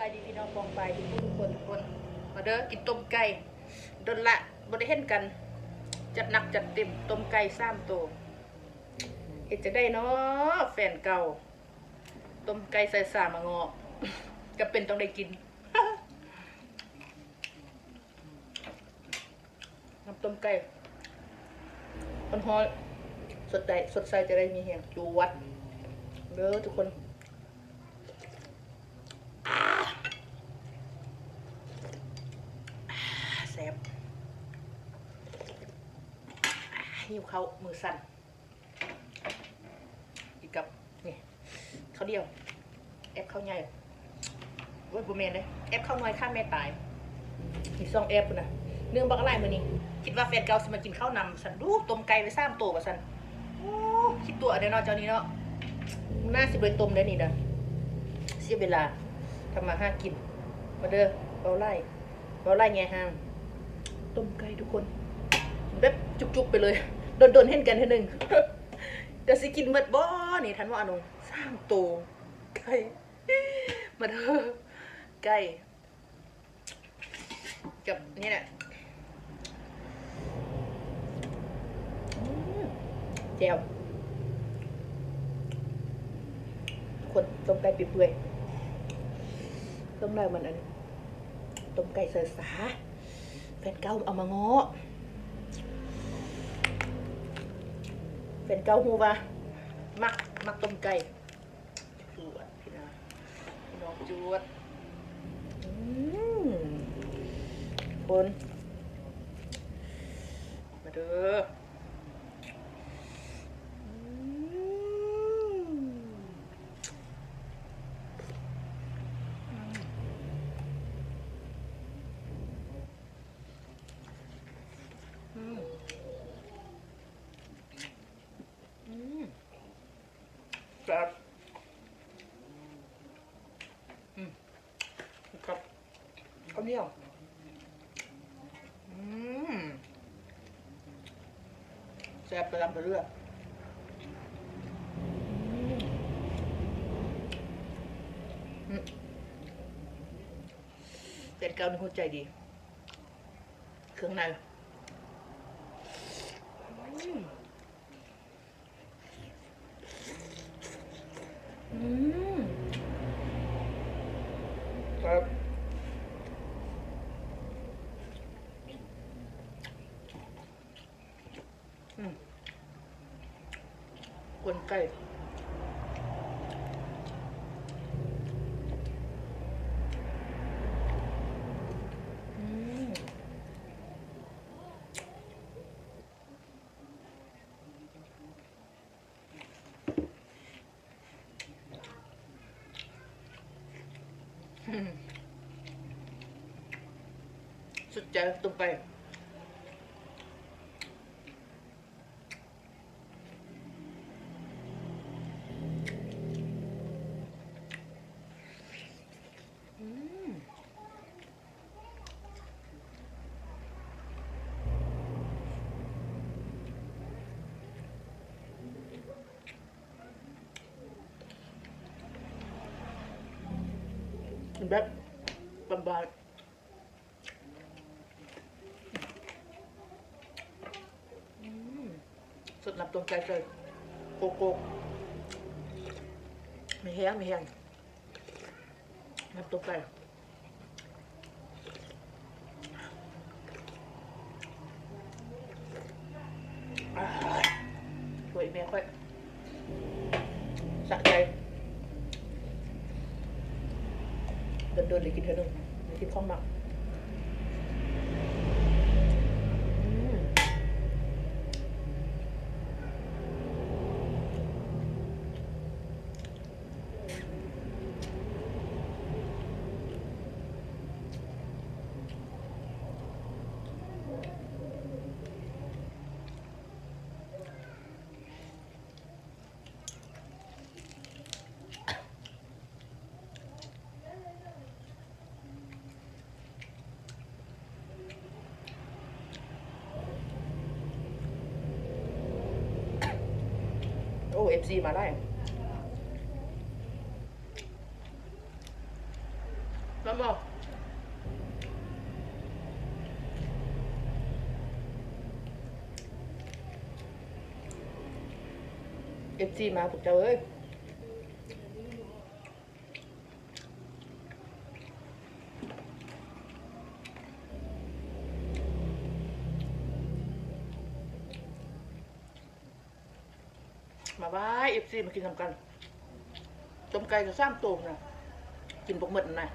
ายดีพี่น้องปองไปทุกคนมาเด้อกินต้มไก่โดนละบ่ได้เห็นกันจัดหนักจัดเต็มต้มไก่3 ตัวเฮ็ดจะได้เนาะแฟนเก่าต้มไก่ใส่สามะงอก็เป็นต้องได้กิน น้ำต้มไก่คนฮอสดใสจะได้มีแหงจูวัดเด้อทุกคนแซ่บหิวเขามือสั่นอีกกับนี่เขาเดียวแอปเข้าใหญ่เว้ยบุเมนเลยแอปเข้าน้อยข้ามแม่ตายมีซองแอปปุ่นนะเนื่องบักอะไรมือนี้คิดว่าแฟนเก่าจะมากินข้าวนำสันดูต้มไก่ไป3 ตัวกับสันโอ้คิดตัวเดี๋ยวเนาะเจ้านี้เนาะน่าสิไปต้มได้นี่นะเสียเวลาทำมาหากินมาเด้อเบาไล่ไงห่างต้มไก่ทุกคนแบบจุกๆไปเลยโดนเห็นกันทีหนึ่งจะสิกินหมดบ่นี่ทันว่าอนุ3 ตัวไก่มาเด้อไก่กับนี่แหละแจ่วคนต้มไก่เปื่อยๆต้มได้มันอันต้มไก่เสือสาแฟนเก่าเอามาง้อแฟนเก่าฮูว่ามักต้มไก่จวดพี่น้องจวดคนมาเด้อครับครับข้าวเหนียวแซ่บไปลำไปเรื่อยเป็ดเกาในหัวใจดีเครื่องในครับกวนไก่สุดใจตรงไปแบบบางๆสุดน้ำตรงใจเลยโกไม่แห้งน้ำตรงใจสวยแม่ค่อยสะใจเดินเลยกินเท่านึงไม่กินข้าวหมักโอ้ FC มาได้ มาบอกFC มาพวกเจ้าเอ้ยมาบ้ายFC มากินทำกันต้มไก่จะสร้างตัวนะกินปกหมึดนะ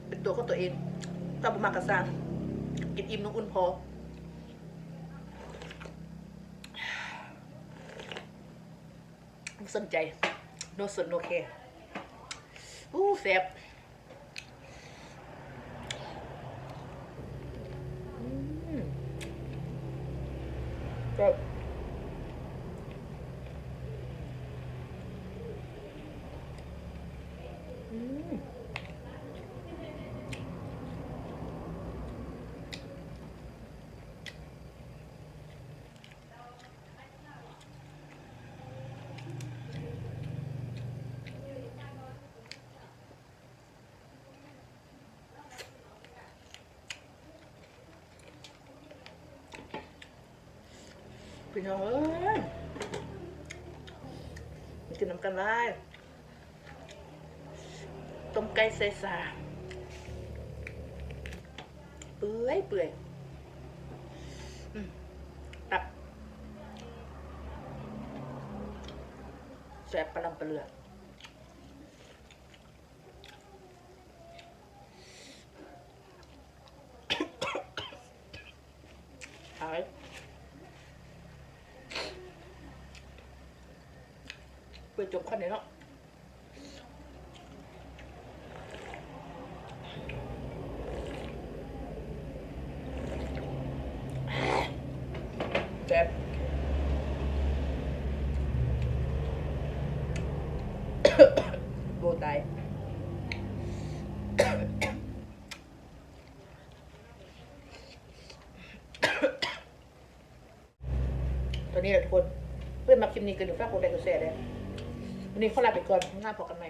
เป็นตัวของตัวเองต้องประมาณกระซังกินอิ่มนุ่งอุ่นพอสนใจ no สน no care แซ่บก็พี่น้องเอ้ยมากินน้ำกันไว้ต้มไก่ใส่สาเปื่อยตับแซ่บปลาลำปลาเลือหายเพื่อจบขั้นนี้เนาะแซ่บโบตายตอนนี้แหละทุกคนเพื่อนมาคลิปนี้กันอยู่ฝากกดไลค์กดแชร์เลยวันนี้ขอลาไปก่อนงานพอกันใหม่